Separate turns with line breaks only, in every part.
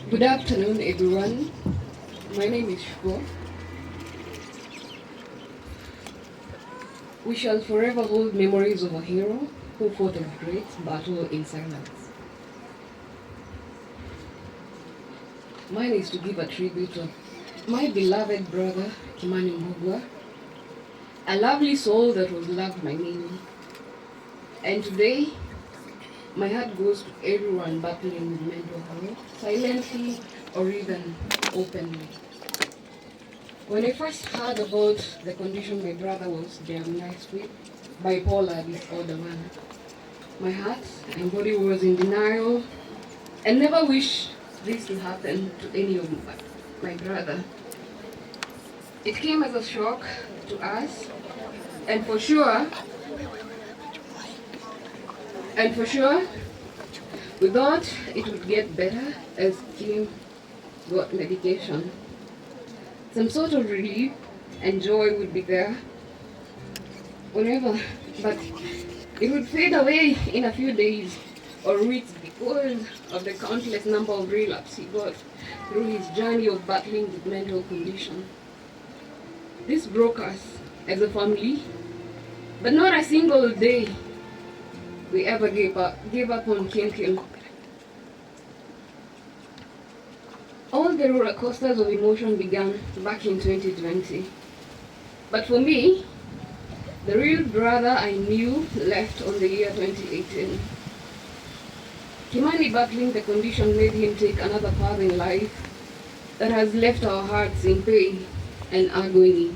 Good afternoon, everyone. My name is Shuko. We shall forever hold memories of a hero who fought a great battle in silence. Mine is to give a tribute to my beloved brother, Kimani Mbugua'S, a lovely soul that was loved by many. And today, my heart goes to everyone battling with mental health, silently or even openly. When I first heard about the condition my brother was diagnosed with, bipolar disorder 1, my heart and body was in denial and never wished this to happen to any of my brother. It came as a shock to us, and for sure, we thought it would get better as Kim got medication. Some sort of relief and joy would be there whenever, but it would fade away in a few days or weeks because of the countless number of relapses he got through his journey of battling with mental condition. This broke us as a family, but not a single day we ever gave up on Kim. All the roller coasters of emotion began back in 2020. But for me, the real brother I knew left on the year 2018. Kimani battling the condition made him take another path in life that has left our hearts in pain and agony.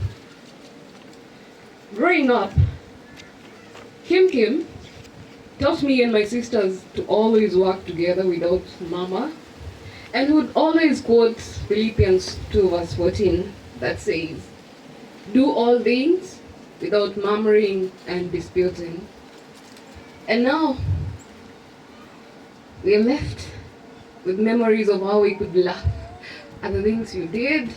Growing up, Kim taught me and my sisters to always work together without mama, and would always quote Philippians 2 verse 14 that says, "Do all things without murmuring and disputing." And now we are left with memories of how we could laugh at the things you did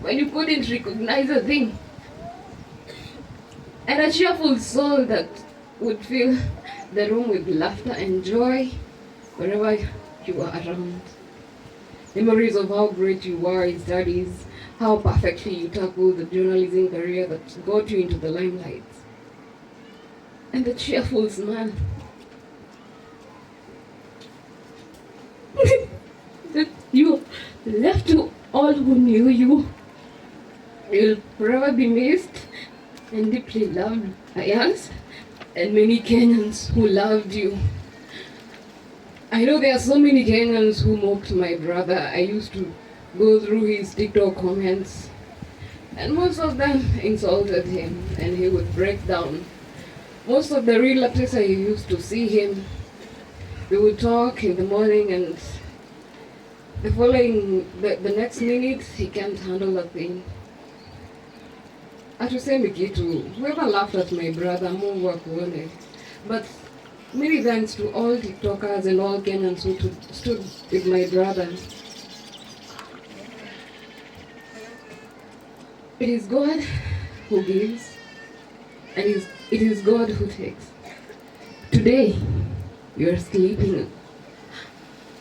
when you couldn't recognize a thing, and a cheerful soul that would fill the room with laughter and joy wherever you are around. Memories of how great you were in studies, how perfectly you tackled the journalism career that got you into the limelight, and the cheerful smile that you left to all who knew you. You'll forever be missed and deeply loved by us and many Kenyans who loved you. I know there are so many Kenyans who mocked my brother. I used to go through his TikTok comments, and most of them insulted him, and he would break down. Most of the relapses I used to see him, we would talk in the morning, and the next minute, he can't handle a thing. Hatusemi kitu, whoever laughed at my brother, Mungu akuone. But many thanks to all TikTokers and all Kenyans who stood with my brother. It is God who gives, and it is God who takes. Today, you are sleeping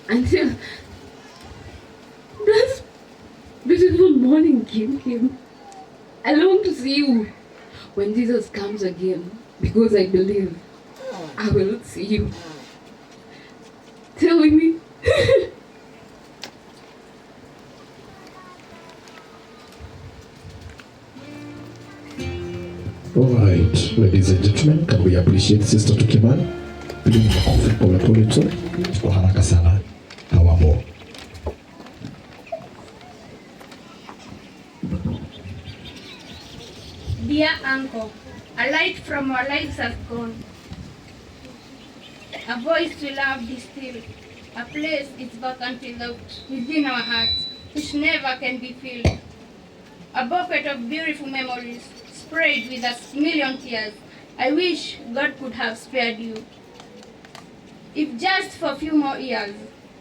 until this beautiful morning, Kim. I long to see you when Jesus comes again, because I believe I will see you. Tell me.
Alright, ladies and gentlemen, can we appreciate Sister Kimani? Pigeni makofi polepole tu, kwa haraka sana, hawamo.
Dear Uncle, a light from our lives has gone. A voice we loved is still. A place is vacant within our hearts, which never can be filled. A bucket of beautiful memories, sprayed with a million tears. I wish God could have spared you. If just for a few more years,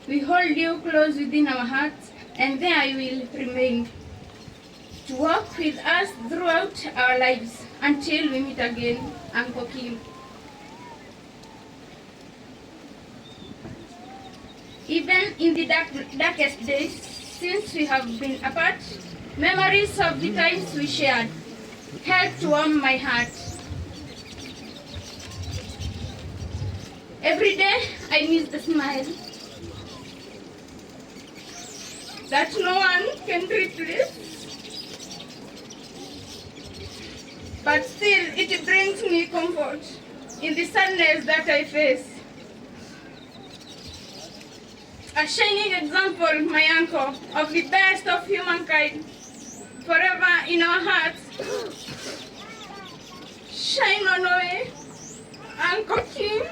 we hold you close within our hearts, and there you will remain, to walk with us throughout our lives until we meet again, Uncle Kim. Even in the darkest days since we have been apart, memories of the times we shared help to warm my heart. Every day I miss the smile that no one can replace, but still it brings me comfort in the sadness that I face. A shining example, my uncle, of the best of humankind, forever in our hearts. Shine on away, Uncle Kim.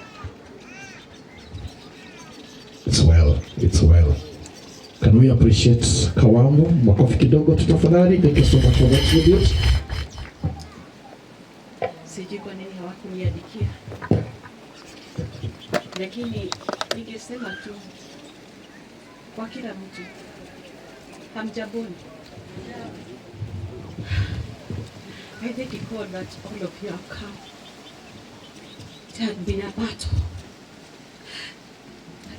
It's well, it's well. Can we appreciate Kawamu? Makofi kidogo tu tafadhali. Thank you so much for that tribute.
Sijui kwa nini hawakuniandikia, lakini ningesema tu kwa kila mtu, hamjaboni. I thank God that all of you have come. It has been a battle.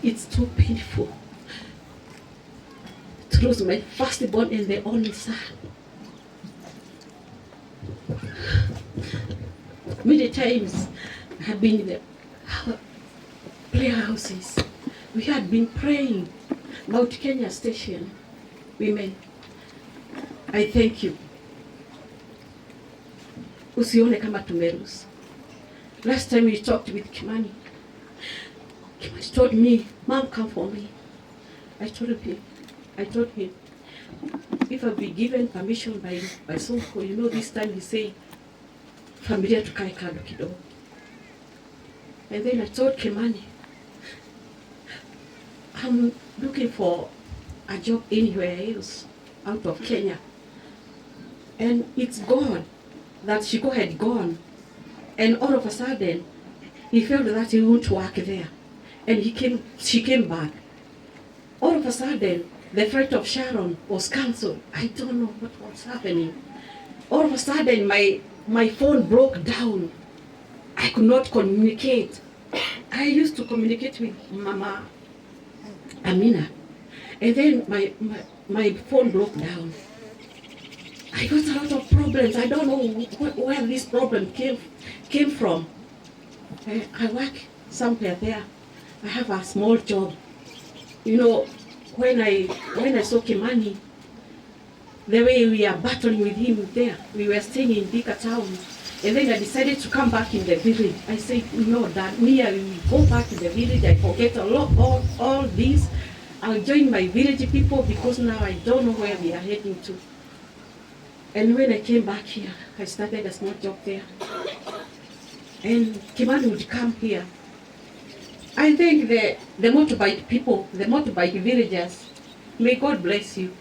It's too painful to lose my firstborn and the only son. Many times I have been in the prayer houses. We had been praying about Kenya Station. Women, I thank you. Usione kama tumeruhusu. Last time we talked with Kimani, Kimani told me, Mom, come for me. I told him, if I'll be given permission by Sonko, you know, this time he said, familia tukae kando kidogo. And then I told Kimani, I'm looking for a job anywhere else out of Kenya. And it's gone, that Shiko had gone. And all of a sudden, he felt that he wouldn't work there. And she came back. All of a sudden, the flight of Sharon was cancelled. I don't know what was happening. All of a sudden, my phone broke down. I could not communicate. I used to communicate with Mama Amina. And then my phone broke down. I got a lot of problems. I don't know where this problem came from. I work somewhere there. I have a small job. You know, when I saw Kimani, the way we are battling with him there, we were staying in Bika town. And then I decided to come back in the village. I said, no, Dad, me, I will go back to the village. I forget all this. I'll join my village people because now I don't know where we are heading to. And when I came back here, I started a small job there. And Kimani would come here. I think the motorbike people, the motorbike villagers, may God bless you,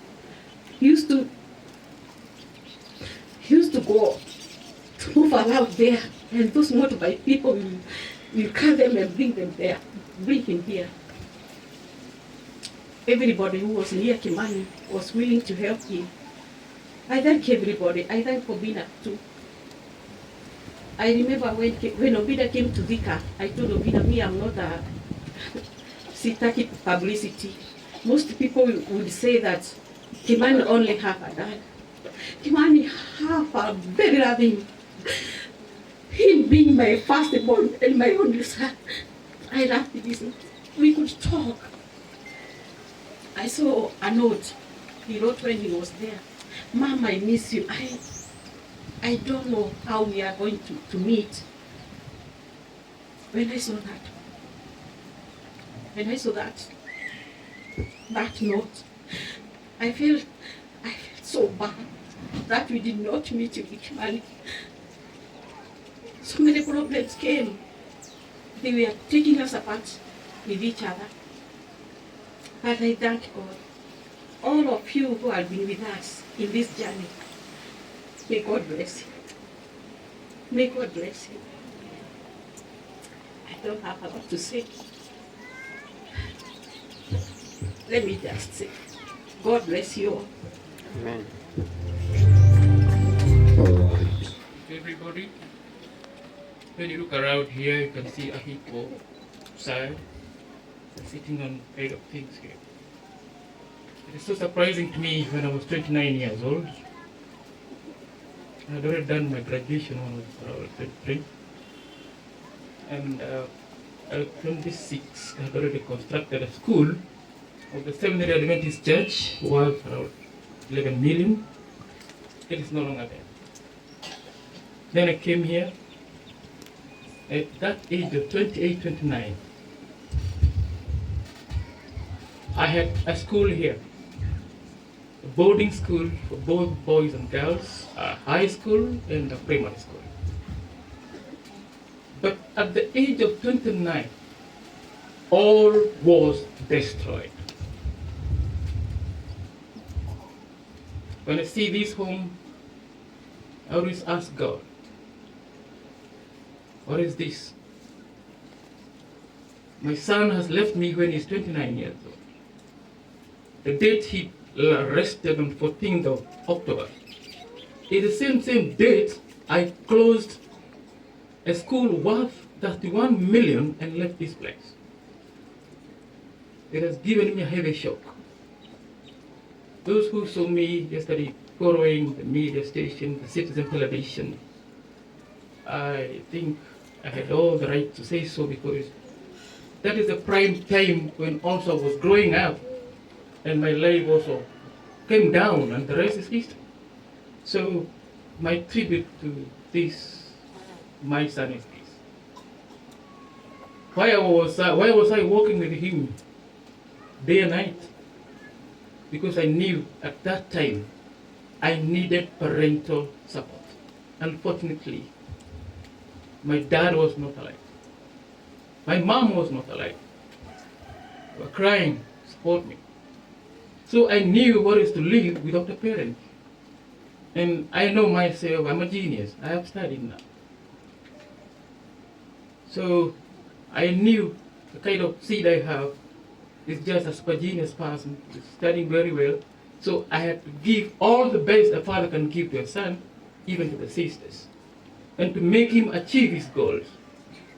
used to go to move around there, and those motorbike people will carry them and bring them there, bring him here. Everybody who was near Kimani was willing to help him. I thank everybody. I thank Obina too. I remember when Obina came to Vika, I told Obina, me, I'm not a sitaki publicity. Most people would say that Kimani only have a dad. Kimani have a very loving. Him being my firstborn and my only son. I loved this. We could talk. I saw a note he wrote when he was there. Mom, I miss you. I don't know how we are going to meet. When I saw that note, I felt so bad that we did not meet with Kimani. So many problems came. They were taking us apart with each other. But I thank God. All of you who have been with us in this journey, may God bless you. May God bless you. I don't have a lot to say. Let me just say, God bless you all.
Amen.
All right.
Everybody, when you look around here, you can see a heap of sand,
sitting on kind of things here. It is so surprising to me when I was 29 years old. I had already done my graduation when I was 23. And at 26, I had already constructed a school of the Seventh-day Adventist Church worth around 11 million. It is no longer there. Then I came here at that age of 28, 29. I had a school here, a boarding school for both boys and girls, a high school and a primary school. But at the age of 29, all was destroyed. When I see this home, I always ask God, what is this? My son has left me when he's 29 years old. The date he rested on 14th of October. It's the same date I closed a school worth 31 million and left this place. It has given me a heavy shock. Those who saw me yesterday following the media station, the Citizen Television, I think I had all the right to say so, because that is the prime time when also I was growing up and my life also came down, and the rest is history. So my tribute to this, my son, is this. Why was I working with him day and night? Because I knew at that time I needed parental support. Unfortunately, my dad was not alive. My mom was not alive. They were crying, support me. So I knew what is to live without a parent. And I know myself, I'm a genius. I have studied now. So I knew the kind of seed I have is just a super genius person, studying very well. So I had to give all the best a father can give to a son, even to the sisters, and to make him achieve his goals,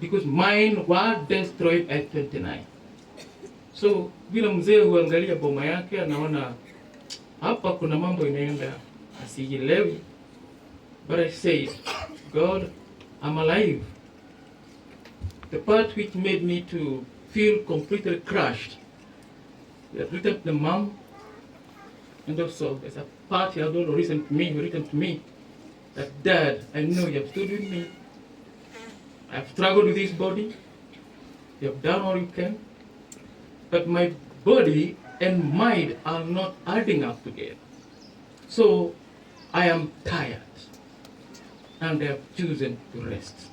because mine were destroyed at 29. So vile mzee huangalia boma yake anaona hapa kuna mambo inaenda asijielewi, but I say, God, I'm alive. The part which made me to feel completely crushed, they had written to the mom, and also there's a part he had also written to me, that Dad, I know you have stood with me. I've struggled with this body. You have done all you can. But my body and mind are not adding up together. So I am tired. And I have chosen to rest.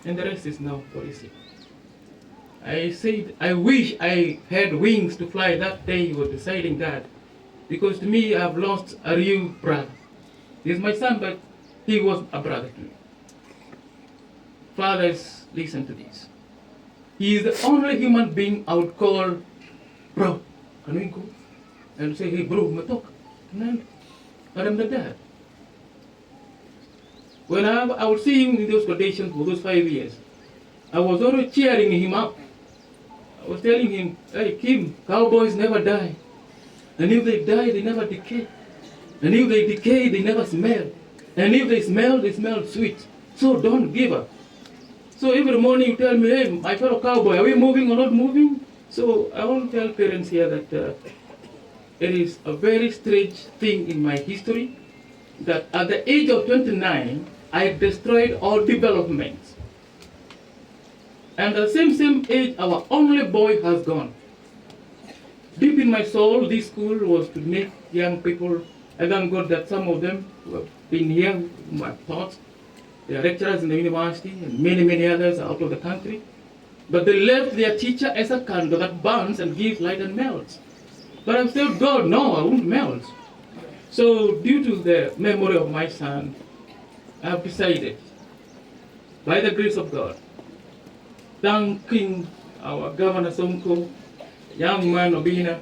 And the rest is now what is it? I said, I wish I had wings to fly that day you were deciding that. Because to me, I've lost a real brother. He's my son, but he was a brother to me. Fathers, listen to this. He is the only human being I would call, bro, can we go? And say, hey bro, matok. And I'm the dad. When I would see him in those conditions for those 5 years, I was always cheering him up. I was telling him, hey Kim, cowboys never die. And if they die, they never decay. And if they decay, they never smell. And if they smell sweet. So don't give up. So every morning you tell me, hey, my fellow cowboy, are we moving or not moving? So I want to tell parents here that it is a very strange thing in my history that at the age of 29, I destroyed all developments. And at the same age, our only boy has gone. Deep in my soul, this school was to make young people. I thank God that some of them who have been here, whom I've taught, they are lecturers in the university, and many others are out of the country. But they left their teacher as a candle that burns and gives light and melts. But I've said, God, no, I won't melt. So due to the memory of my son, I have decided, by the grace of God, thanking our Governor Sonko, young man Obina,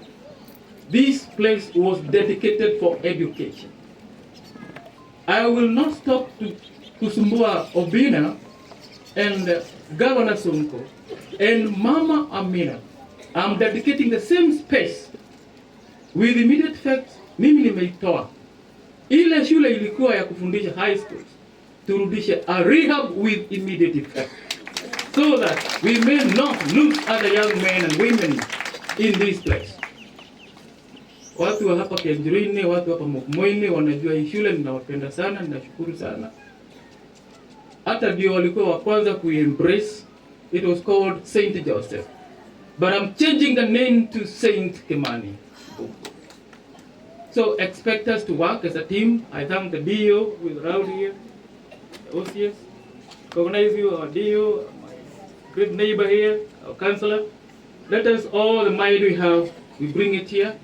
this place was dedicated for education. I will not stop to kusumbua Obina and Governor Sonko and Mama Amina I'm dedicating the same space with immediate effect. Mimi nimeitoa ile shule ilikuwa ya kufundisha high schools, turudishe a rehab with immediate effect, so that we may not lose other young men and women in this place. Watu wa hapa Kenjurini, watu hapa Mbugua'S wanajua hii shule, ninawapenda sana, ninashukuru sana. Hata ndio walikuwa wa kwanza ku-embrace. It was called St. Joseph. But I'm changing the name to St. Kimani. So expect us to work as a team. I thank the DO with around here, the OCS, recognize you, our DO, my great neighbor here, our councillor. Let us all the might we have, we bring it here,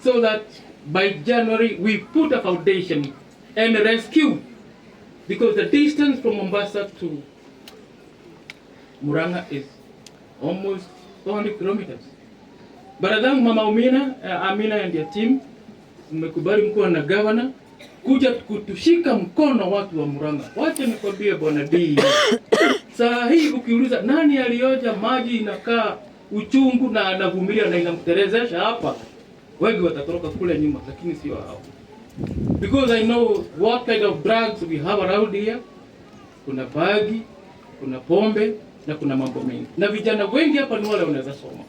so that by January we put a foundation and rescue, because the distance from Mombasa to Murang'a is almost 400 kilometers. But I thank Mama Amina and your team. Mmekubali mkuu na governor kuja kutushika mkono watu wa Murang'a. Wacha nikwambie bwana D. Saa hii ukiuliza nani alioja maji inakaa uchungu na anavumilia na inamterezesha hapa, wengi watatoroka kule nyuma, lakini sio hao. Because I know what kind of drugs we have around here. Kuna bagi, kuna pombe na kuna mambo mengi. Na vijana wengi hapa ni wale wanaweza soma.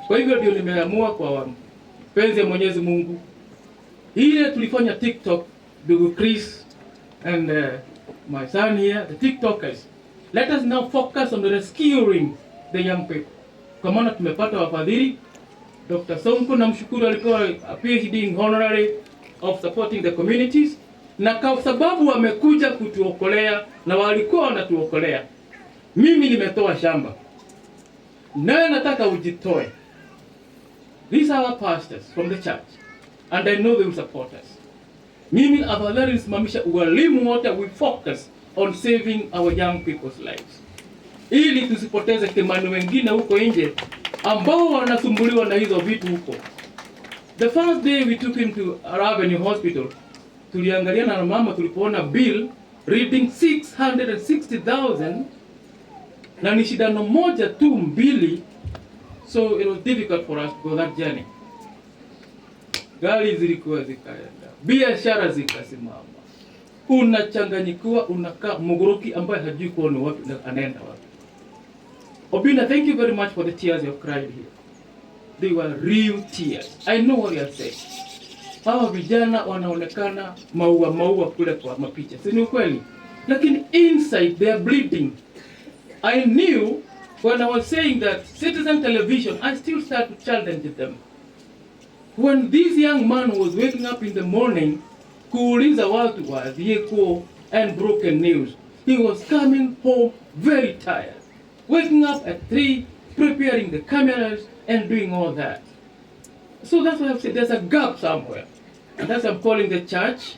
Kwa hivyo ndio nimeamua kwa penzi ya Mwenyezi Mungu, ile tulifanya TikTok, ndugu Chris and my son here, the TikTokers. Let us now focus on rescuing the young people. Kwa maana tumepata wafadhili. Dr. Sonko namshukuru, alikuwa a PhD in honorary of supporting the communities, na kwa sababu wamekuja kutuokolea na walikuwa wanatuokolea. Mimi nimetoa shamba, nawe nataka ujitoe. These are our pastors from the church, and I know they will support us. Mimi afadhali nisimamisha ualimu wote, we focus on saving our young people's lives, ili tusipoteze Kimani wengine huko nje ambao wanasumbuliwa na hizo vitu huko. The first day we took him to Avenue Hospital, tuliangaliana na mama, tulipoona bill reading 660,000 na ni shindano moja tu mbili. So it was difficult for us to go that journey. Gari zilikuwa zikaenda, biashara zikasimama, unachanganyikiwa, unakaa mguruki ambaye hajui kuona wapi na anaenda wapi. Obina, thank you very much for the tears you have cried here. They were real tears. I know what you are saying. Hawa vijana wanaonekana maua kule kwa mapicha, si ni ukweli? Lakini inside they are bleeding. I knew when I was saying that Citizen Television, I still start to challenge them. When this young man was waking up in the morning, kuuliza watu wa vehicle and broken news, he was coming home very tired. Waking up at 3, preparing the cameras and doing all that. So that's why I've said there's a gap somewhere. And that's why I'm calling the church,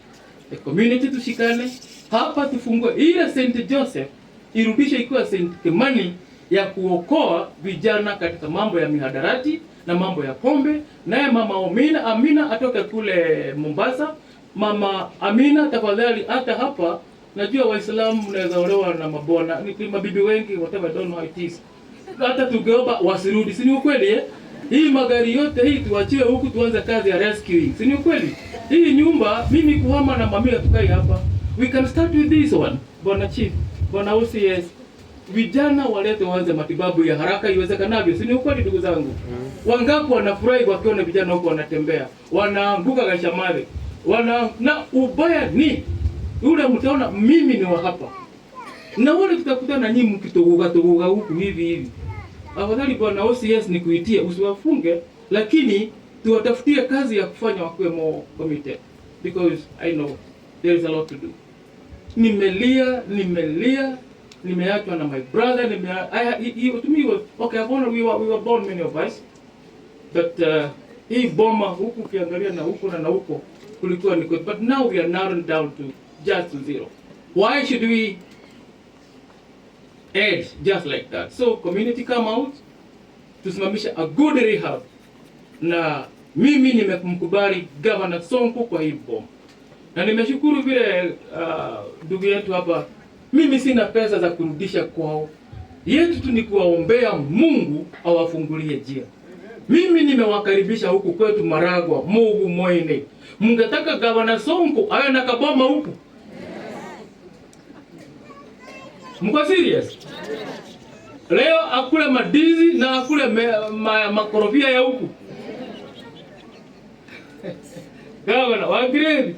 the community tushikane. Hapa tufungue ile St. Joseph, irudishe ikuwa St. Kimani ya kuokoa vijana katika mambo ya mihadarati na mambo ya pombe. Naye Mama Amina atoke kule Mombasa. Mama Amina, tafadhali, hata hapa najua Waislamu mnaweza olewa na mabwana, ni mabibi wengi, whatever, I don't know how it is. Hata tugeomba wasirudi, si ni ukweli? Hii magari yote hii tuachiwe huku, tuanze kazi ya rescuing, si ni ukweli? Hii nyumba mimi kuhama na mamia tukai hapa. We can start with this one. Bwana Chief, Bwana OCS, vijana walete waanze matibabu ya haraka iwezekanavyo, si ni ukweli ndugu zangu? Wangapi wanafurahi wakiona vijana huko wanatembea, wanaanguka gashamari, na ubaya ni yule mtaona mimi ni wa hapa. Na wale tutakutana nyinyi mkitogoga huku hivi. Afadhali Bwana OCS ni kuitie, usiwafunge, lakini tuwatafutie kazi ya kufanya wakiwe more committed, because I know there is a lot to do. Nimeachwa na my brother, to me was okay. We were born, many of us, but hii boma huku kiangalia na huko na huko kulikuwa ni good, but now we are narrowed down to just zero. Why should we edge just like that? So community come out, tusimamisha a good rehab, na mimi nimemkubali Governor Sonko kwa hii boma, na nimeshukuru vile ndugu yetu hapa. Mimi sina pesa za kurudisha kwao, yetu tu ni kuwaombea Mungu awafungulie njia. Mimi nimewakaribisha huku kwetu Maragwa, Mugu Moine. Mungetaka Gavana Sonko awe na kaboma huku? Mko serious? Leo akule madizi na akule makorofia ya huku. Gavana wagredi.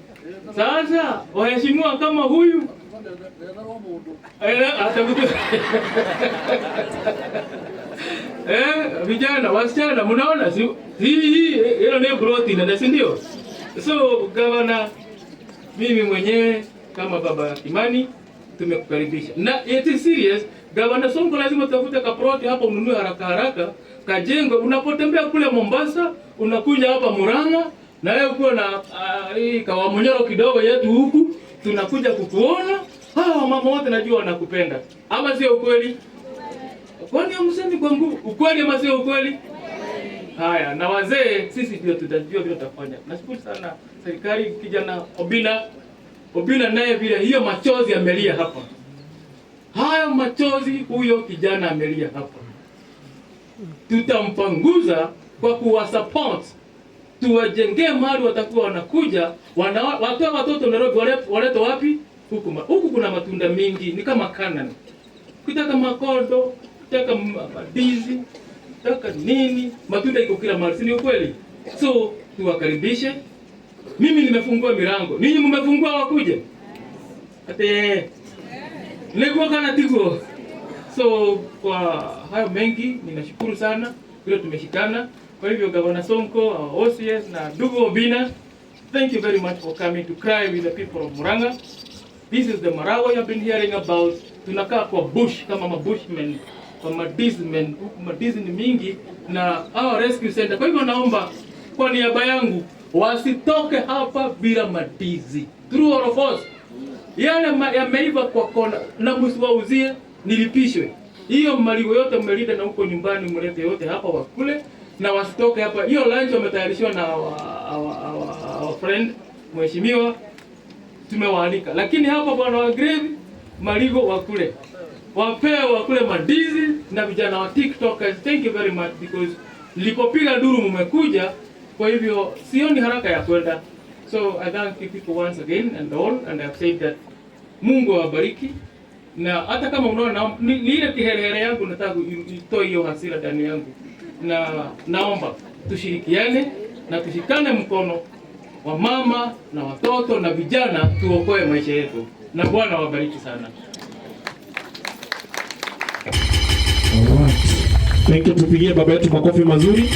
Sasa waheshimiwa kama huyu vijana, wasichana, mnaona hii hilo ni protein na si ndio? So Gavana, mimi mwenyewe kama baba Kimani tumekukaribisha. Na it is serious, Gavana Sonko lazima tafute kaproti hapa ununue haraka haraka, kajengo. Unapotembea kule Mombasa, unakuja hapa Murang'a, na wewe uko na hii Kawamonyoro kidogo yetu huku, tunakuja kukuona. Mama wote najua wanakupenda. Ama sio ukweli? Kwani hamsemi kwa nguvu? Ukweli ama sio ukweli? Haya, na wazee sisi ndio tutajua vile tutafanya. Nashukuru sana serikali, kijana Obina naye vile hiyo machozi amelia hapa. Haya machozi huyo kijana amelia hapa. Tutampanguza kwa kuwasupport. Tuwajengee mahali watakuwa wanakuja, watoto Nairobi walete wapi? Huku kuna matunda mingi, ni kama Canaan. Ukitaka makodo, ukitaka madizi, ukitaka nini, matunda iko kila mahali, si ni ukweli? So tuwakaribishe. Mimi nimefungua milango, ninyi mmefungua wakuje. Ate lego kana tigo. So kwa hayo mengi ninashukuru sana vile tumeshikana. Kwa hivyo Gavana Sonko, our OCS na ndugu Obina, thank you very much for coming to cry with the people of Murang'a. This is the Maragwa you have been hearing about. Tunakaa kwa bush kama mabushmen, kwa madizmen, madizi ni mingi na our rescue center. Kwa hivyo naomba kwa niaba yangu wasitoke hapa bila madizi. Through all of us. Yale yameiva kwa kona na msiwauzie nilipishwe. Hiyo maligo yote mmelita na huko nyumbani mlete yote hapa wakule na wasitoke hapa. Hiyo lunch wametayarishwa na our friend mheshimiwa, tumewaalika. Lakini hapa bwana wa grave maligo wakule. Wapea wakule madizi na vijana wa TikTokers. Thank you very much because nilipopiga duru mmekuja, kwa hivyo sioni haraka ya kwenda. So I thank you people once again and all, and I've said that Mungu awabariki. Na hata kama unaona ni ile kiherehere yangu nataka itoe hiyo hasira ndani yangu. Na naomba tushirikiane na tushikane mkono wa mama na watoto na vijana, tuokoe maisha yetu. Na Bwana awabariki sana.
Alright. Thank you, tupigie baba yetu makofi mazuri.